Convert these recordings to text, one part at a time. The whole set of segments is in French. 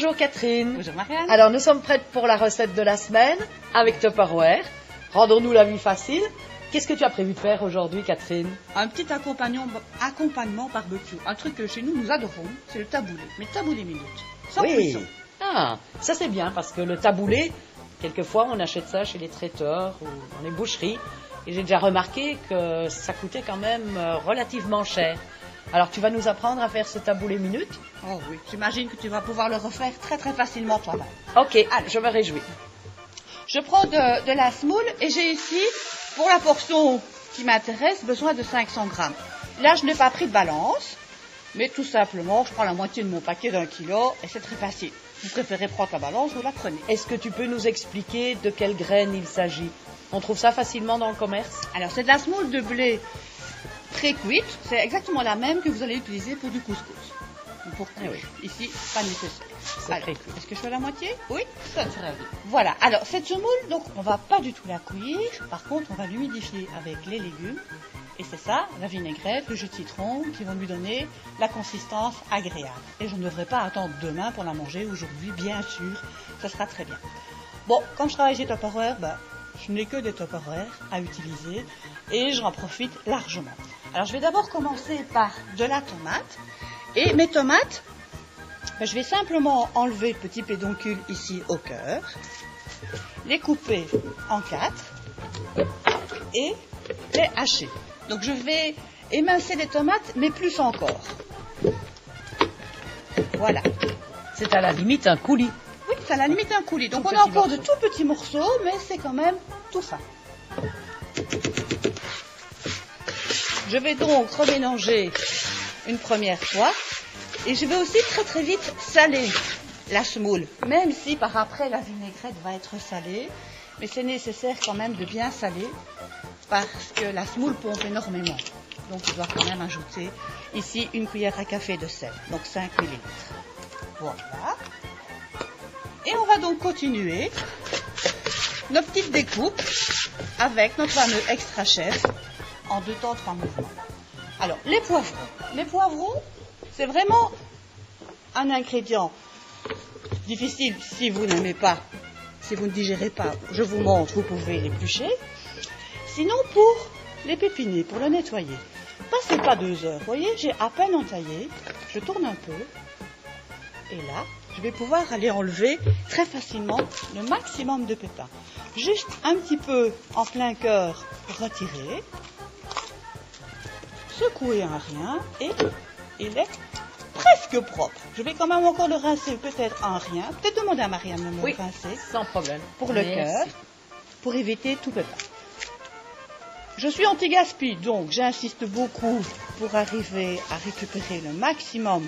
Bonjour Catherine. Bonjour Marianne. Alors nous sommes prêtes pour la recette de la semaine avec Tupperware. Rendons-nous la vie facile. Qu'est-ce que tu as prévu de faire aujourd'hui Catherine? Un petit accompagnement barbecue. Un truc que chez nous nous adorons, c'est le taboulé. Mais taboulé minute, sans cuisson. Ah, ça c'est bien parce que le taboulé, quelquefois on achète ça chez les traiteurs ou dans les boucheries. Et j'ai déjà remarqué que ça coûtait quand même relativement cher. Alors tu vas nous apprendre à faire ce taboulé minute? Oh oui, j'imagine que tu vas pouvoir le refaire très facilement toi-même. Ok, allez, je me réjouis. Je prends de la semoule et j'ai ici, pour la portion qui m'intéresse, besoin de 500 grammes. Là, je n'ai pas pris de balance, mais tout simplement, je prends la moitié de mon paquet d'1 kilo et c'est très facile. Si vous préférez prendre la balance, vous la prenez. Est-ce que tu peux nous expliquer de quelle graine il s'agit? On trouve ça facilement dans le commerce? Alors, c'est de la semoule de blé pré-cuite. C'est exactement la même que vous allez utiliser pour du couscous. Pour cuire. Ici, pas nécessaire. Alors, est-ce que je fais la moitié? Oui, ça serait bien. Voilà. Alors, cette semoule, donc, on va pas du tout la cuire. Par contre, on va l'humidifier avec les légumes. Et c'est ça, la vinaigrette, le jus de citron, qui vont lui donner la consistance agréable. Et je ne devrais pas attendre demain pour la manger. Aujourd'hui, bien sûr, ça sera très bien. Bon, comme je travaille chez Tupperware, je n'ai que des Tupperware à utiliser et j'en profite largement. Alors, je vais d'abord commencer par de la tomate. Et mes tomates, je vais simplement enlever le petit pédoncule ici au cœur, les couper en 4 et les hacher. Donc je vais émincer les tomates, mais plus encore. Voilà. C'est à la limite un coulis. Oui, c'est à la limite un coulis. Donc on a encore de tout petits morceaux, mais c'est quand même tout fin. Je vais donc remélanger une première fois et je vais aussi très vite saler la semoule, même si par après la vinaigrette va être salée, mais c'est nécessaire quand même de bien saler parce que la semoule pompe énormément, donc je dois quand même ajouter ici une cuillère à café de sel, donc 5 ml. Voilà, et on va donc continuer nos petites découpes avec notre fameux extra chef en 2 temps 3 mouvements. Alors, les poivrons, c'est vraiment un ingrédient difficile si vous n'aimez pas, si vous ne digérez pas, je vous montre, vous pouvez l'éplucher. Sinon, pour les pépiner, pour le nettoyer, passez pas 2 heures. Vous voyez, j'ai à peine entaillé, je tourne un peu, et là, je vais pouvoir aller enlever très facilement le maximum de pépins. Juste un petit peu en plein cœur pour retirer. Secouer un rien et il est presque propre. Je vais quand même encore le rincer, peut-être un rien. Peut-être demander à Marianne de me le rincer. Sans problème. Pour le cœur, pour éviter tout pépin. Je suis anti-gaspi, donc j'insiste beaucoup pour arriver à récupérer le maximum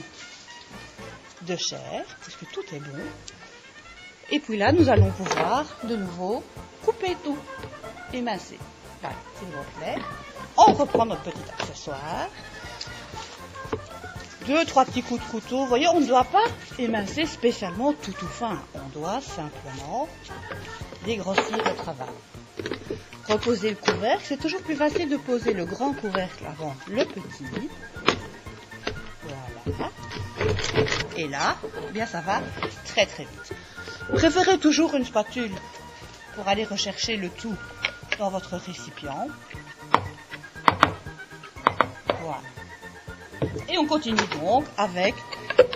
de chair, puisque tout est bon. Et puis là, nous allons pouvoir de nouveau couper tout, émincer. Voilà, s'il vous plaît. On reprend notre petit accessoire. 2-3 petits coups de couteau. Vous voyez, on ne doit pas émincer spécialement tout fin. On doit simplement dégrossir le travail. Reposer le couvercle. C'est toujours plus facile de poser le grand couvercle avant le petit. Voilà. Et là, eh bien ça va très vite. Préférez toujours une spatule pour aller rechercher le tout dans votre récipient. Voilà. Et on continue donc avec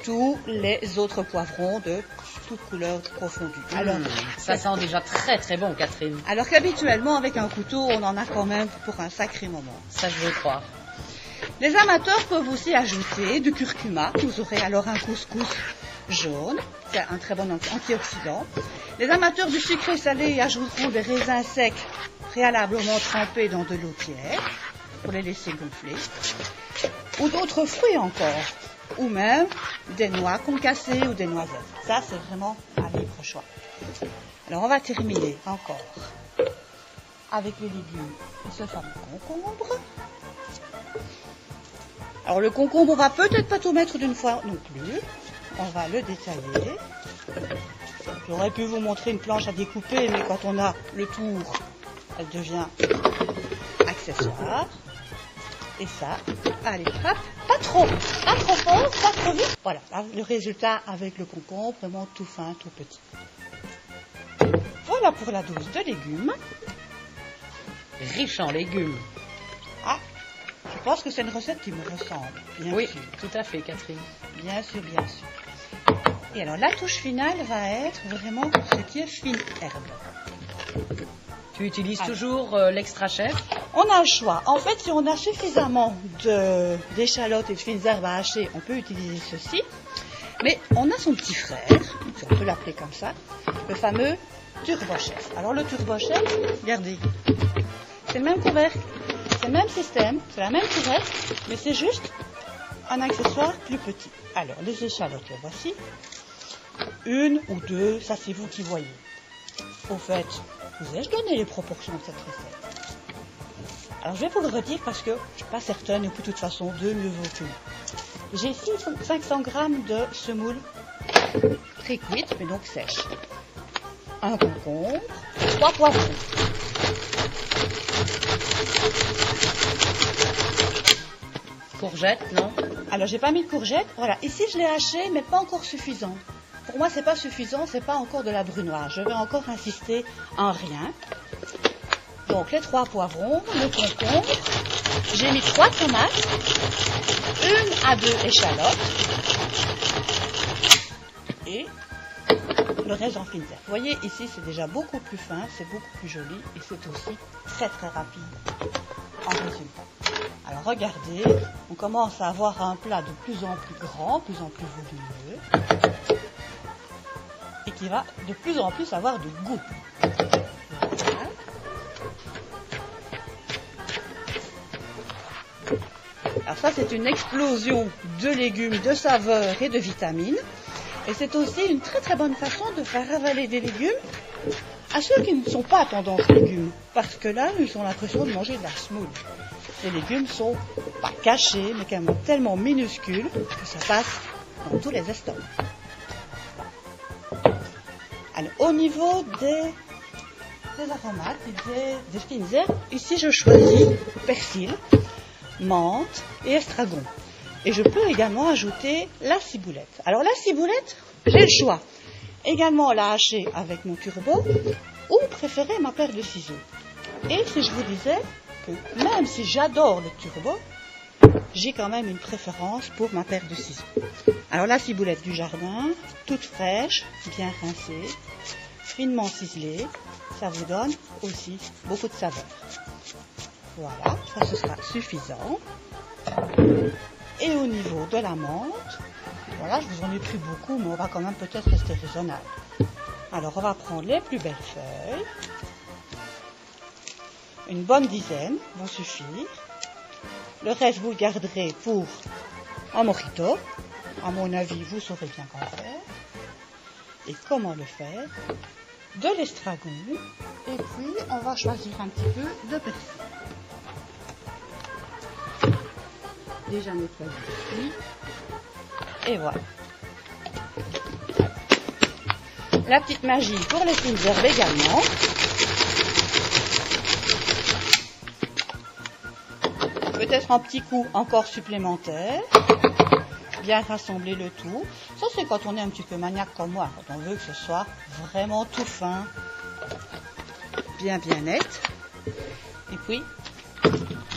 tous les autres poivrons de toute couleur confondue. Alors, ça sent déjà très bon, Catherine. Alors qu'habituellement, avec un couteau, on en a quand même pour un sacré moment. Ça, je veux croire. Les amateurs peuvent aussi ajouter du curcuma. Vous aurez alors un couscous jaune. C'est un très bon antioxydant. Les amateurs du sucré salé ajouteront des raisins secs préalablement trempés dans de l'eau tiède pour les laisser gonfler. Ou d'autres fruits encore. Ou même des noix concassées ou des noisettes. Ça, c'est vraiment un libre choix. Alors, on va terminer encore avec les légumes et ce fameux concombre. Alors, le concombre, on va peut-être pas tout mettre d'une fois non plus. On va le détailler. J'aurais pu vous montrer une planche à découper, mais quand on a le tour, elle devient accessoire. Et ça, allez, hop, pas trop fort, pas trop vite. Voilà, le résultat avec le concombre, vraiment tout fin, tout petit. Voilà pour la dose de légumes. Riche en légumes. Ah, je pense que c'est une recette qui me ressemble. Bien Oui, sûr. tout à fait, Catherine. Bien sûr, bien sûr. Et alors, la touche finale va être vraiment ce qui est fine herbe. Tu utilises Alors. toujours l'extra chef? On a le choix. En fait, si on a suffisamment d'échalotes et de fines herbes à hacher, on peut utiliser ceci. Mais on a son petit frère, si on peut l'appeler comme ça, le fameux Turbo Chef. Alors le Turbo Chef, regardez, c'est le même couvercle, c'est le même système, c'est la même couvercle, mais c'est juste un accessoire plus petit. Alors les échalotes, les voici. Une ou deux, ça c'est vous qui voyez. Au fait, vous ai-je donné les proportions de cette recette? Alors je vais vous le redire parce que je ne suis pas certaine et que de toute façon deux mieux vaut qu'une. J'ai ici 500 g de semoule pré-cuite, mais donc sèche. Un concombre, 3 poivrons. Courgette, non? Alors j'ai pas mis de courgettes. Voilà, ici je l'ai haché, mais pas encore suffisant. Pour moi c'est pas suffisant, c'est pas encore de la brunoise. Je vais encore insister en rien. Donc les 3 poivrons, le concombre. J'ai mis 3 tomates, 1 à 2 échalotes et le reste en fines herbes. Vous voyez ici c'est déjà beaucoup plus fin, c'est beaucoup plus joli et c'est aussi très très rapide en résultat. Alors regardez, on commence à avoir un plat de plus en plus grand, de plus en plus volumineux et qui va de plus en plus avoir de goût. Voilà. Alors ça c'est une explosion de légumes, de saveurs et de vitamines. Et c'est aussi une très très bonne façon de faire avaler des légumes à ceux qui ne sont pas à tendance légumes. Parce que là, ils ont l'impression de manger de la semoule. Les légumes sont pas cachés, mais quand même tellement minuscules que ça passe dans tous les estomacs. Alors au niveau des aromates et des fines herbes, ici je choisis persil, menthe et estragon. Et je peux également ajouter la ciboulette. Alors la ciboulette, j'ai le choix. Également la hacher avec mon turbo ou préférer ma paire de ciseaux. Et si je vous disais que même si j'adore le turbo, j'ai quand même une préférence pour ma paire de ciseaux. Alors la ciboulette du jardin, toute fraîche, bien rincée, finement ciselée, ça vous donne aussi beaucoup de saveur. Voilà, ça ce sera suffisant. Et au niveau de la menthe, voilà, je vous en ai pris beaucoup, mais on va quand même peut-être rester raisonnable. Alors on va prendre les plus belles feuilles. Une bonne dizaine vont suffire. Le reste, vous le garderez pour un mojito. À mon avis, vous saurez bien quoi faire. Et comment le faire. De l'estragon. Et puis, on va choisir un petit peu de persil. Déjà nettoyé ici. Et voilà. La petite magie pour les fines herbes également. Peut-être un petit coup encore supplémentaire. Bien rassembler le tout. Ça c'est quand on est un petit peu maniaque comme moi. Quand on veut que ce soit vraiment tout fin. Bien net. Et puis,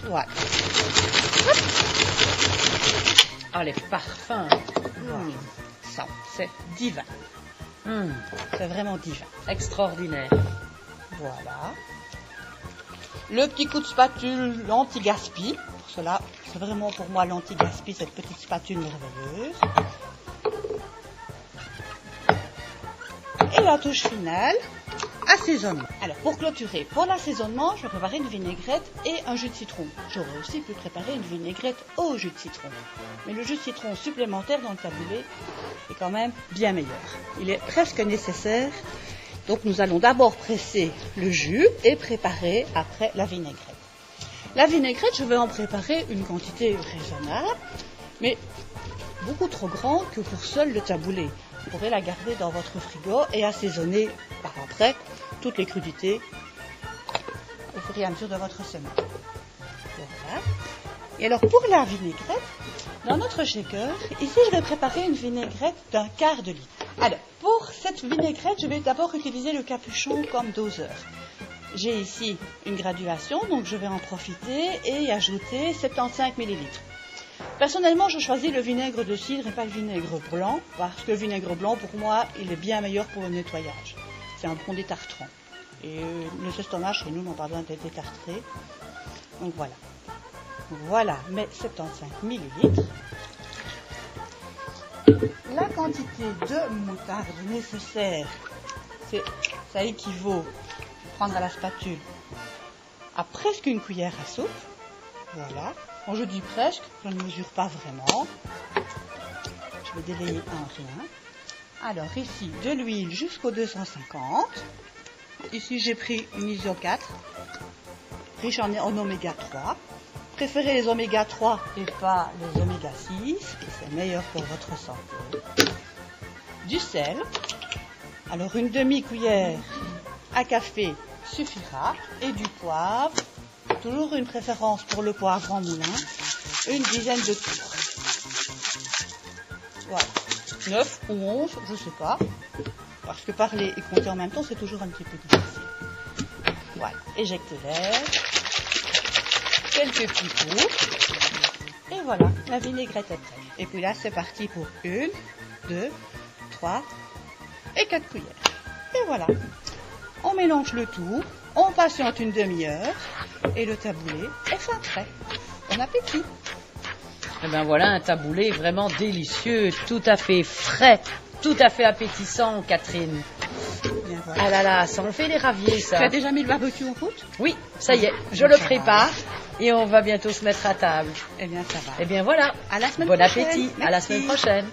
voilà. Ah, les parfums. Voilà. Ça, c'est divin. C'est vraiment divin. Extraordinaire. Voilà. Le petit coup de spatule, l'anti-gaspi. Pour cela, c'est vraiment pour moi l'anti-gaspi, cette petite spatule merveilleuse. Et la touche finale, assaisonnement. Alors, pour clôturer, pour l'assaisonnement, je vais préparer une vinaigrette et un jus de citron. J'aurais aussi pu préparer une vinaigrette au jus de citron. Mais le jus de citron supplémentaire dans le taboulé est quand même bien meilleur. Il est presque nécessaire. Donc nous allons d'abord presser le jus et préparer après la vinaigrette. La vinaigrette, je vais en préparer une quantité raisonnable, mais beaucoup trop grande que pour seul le taboulé. Vous pourrez la garder dans votre frigo et assaisonner par après toutes les crudités au fur et à mesure de votre semaine. Voilà. Et alors pour la vinaigrette, dans notre shaker, ici je vais préparer une vinaigrette d'1 quart de litre. Alors pour cette vinaigrette, je vais d'abord utiliser le capuchon comme doseur. J'ai ici une graduation, donc je vais en profiter et ajouter 75 ml. Personnellement, je choisis le vinaigre de cidre et pas le vinaigre blanc, parce que le vinaigre blanc, pour moi, il est bien meilleur pour le nettoyage. C'est un bon détartrant. Et les estomacs, chez nous, n'ont pas besoin d'être détartrés. Donc voilà. Voilà, mes 75 ml. La quantité de moutarde nécessaire, ça équivaut, prendre à la spatule, à presque une cuillère à soupe. Voilà. Quand je dis presque, je ne mesure pas vraiment. Je vais délayer un rien. Alors ici, de l'huile jusqu'au 250. Ici, j'ai pris une ISO 4, riche en oméga 3. Préférez les oméga 3 et pas les oméga 6, c'est meilleur pour votre santé. Du sel. Alors une demi-cuillère à café suffira. Et du poivre. Toujours une préférence pour le poivre en moulin. Une dizaine de tours. Voilà. 9 ou 11, je ne sais pas. Parce que parler et compter en même temps, c'est toujours un petit peu difficile. Voilà. Éjectez l'air. Quelques petits coups. Et voilà, la vinaigrette est prête. Et puis là, c'est parti pour 1, 2, 3 et 4 cuillères. Et voilà. On mélange le tout. On patiente une demi-heure. Et le taboulé est fin prêt. Bon appétit. Et ben voilà, un taboulé vraiment délicieux, tout à fait frais, tout à fait appétissant, Catherine. Bien, voilà. Ah là là, ça en fait des raviers, ça. Tu as déjà mis le barbecue en route? Oui, ça y est, je le prépare et on va bientôt se mettre à table. Eh bien, ça va. Eh bien voilà, À la semaine bon prochaine. appétit, à la semaine Merci. prochaine.